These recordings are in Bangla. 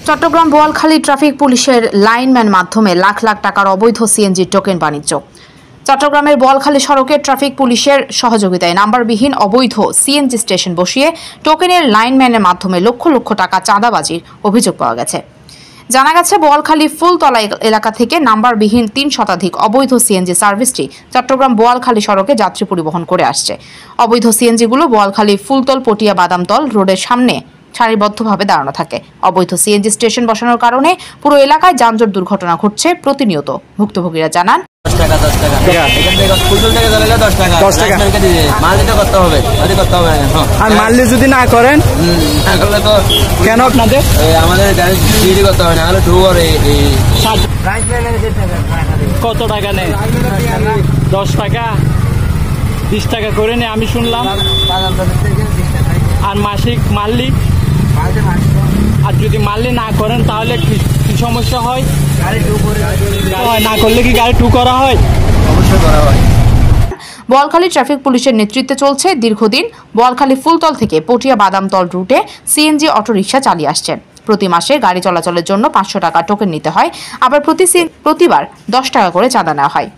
চট্টগ্রাম বোয়ালখালী ট্রাফিক পুলিশের লাইনম্যান মাধ্যমে লাখ লাখ টাকার অবৈধ সিএনজি টোকেন বাণিজ্য। চট্টগ্রামের বোয়ালখালী সড়কে ট্রাফিক পুলিশের সহযোগিতায় নাম্বারবিহীন অবৈধ সিএনজি স্টেশন বসিয়ে টোকেনের লাইনম্যানের মাধ্যমে লক্ষ লক্ষ টাকা চাঁদাবাজির অভিযোগ পাওয়া গেছে। জানা গেছে, বোয়ালখালী ফুলতলা এলাকা থেকে নাম্বারবিহীন ৩ শতাধিক অবৈধ সিএনজি সার্ভিসটি চট্টগ্রাম বোয়ালখালী সড়কে যাত্রী পরিবহন করে আসছে। অবৈধ সিএনজিগুলো বোয়ালখালী ফুলতল পটিয়া বাদামতল রোডের সামনে সারিবদ্ধভাবে দাঁড়ানো থাকে। অবৈধ সিএনজি স্টেশন বসানোর কারণে পুরো এলাকায় যানজট দুর্ঘটনা ঘটছে প্রতিনিয়ত। ভুক্তভোগীরা জানান, যদি না করেন কেন আপনাদের কত টাকা নেই? 10 টাকা 20 টাকা করে নেই আমি শুনলাম। আর মাসিক মারলি, আর যদি মারলি না করেন তাহলে কি সমস্যা হয়? না করলে কি গাড়ি টু করা হয়? অবশ্যই করা হয়। বোয়ালখালী ট্রাফিক পুলিশের নেতৃত্বে চলছে দীর্ঘদিন বোয়ালখালী ফুলতল থেকে পটিয়া বাদামতল রুটে সিএনজি অটোরিকশা চালিয়ে আসছেন। প্রতি মাসে গাড়ি চলাচলের জন্য 500 টাকা টোকেন নিতে হয়, আবার প্রতিবার 10 টাকা করে চাঁদা নেওয়া হয়।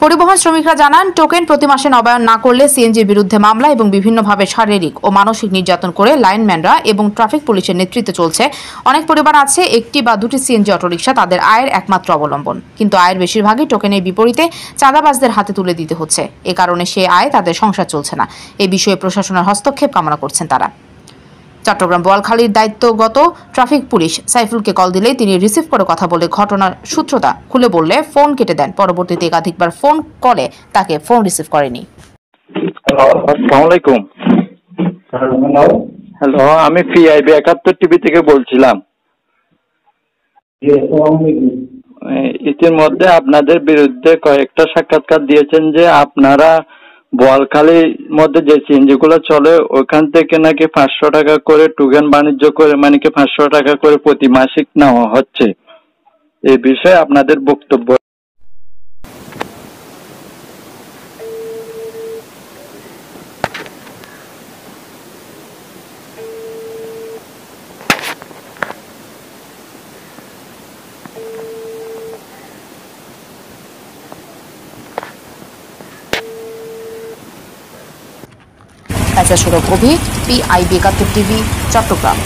পরিবহন শ্রমিকরা জানান, টোকেন প্রতি মাসে নবায়ন না করলে সিএনজির বিরুদ্ধে মামলা এবং বিভিন্নভাবে শারীরিক ও মানসিক নির্যাতন করে লাইনম্যানরা এবং ট্রাফিক পুলিশের নেতৃত্বে চলছে। অনেক পরিবার আছে একটি বা দুটি সিএনজি অটোরিকশা তাদের আয়ের একমাত্র অবলম্বন, কিন্তু আয়ের বেশিরভাগই টোকেনের বিপরীতে চাঁদাবাজদের হাতে তুলে দিতে হচ্ছে। এ কারণে সে আয় তাদের সংসার চলছে না। এই বিষয়ে প্রশাসনের হস্তক্ষেপ কামনা করছেন তারা। চট্টগ্রাম বোয়ালখালীর দায়িত্বগত ট্রাফিক পুলিশ সাইফুলকে কল দিলে তিনি রিসিভ করে কথা বলে ঘটনার সূত্রতা খুলে বললে ফোন কেটে দেন। পরবর্তীতে একাধিকবার ফোন কলে তাকে ফোন রিসিভ করেনি। আসসালামু আলাইকুম। হ্যালো, আমি PIB 71 টিভি থেকে বলছিলাম। ইতিমধ্যে আপনাদের বিরুদ্ধে কয়েকটা সাক্ষাৎকার দিয়েছেন যে আপনারা বোয়ালখালীর মধ্যে যে সিএনজি গুলো চলে ওখান থেকে নাকি 500 টাকা করে টোকেন বাণিজ্য করে, মানে কি 500 টাকা করে প্রতি মাসিক নেওয়া হচ্ছে। এই বিষয়ে আপনাদের বক্তব্য। সড়ক অভি, PIB 71 টিভি, চট্টগ্রাম।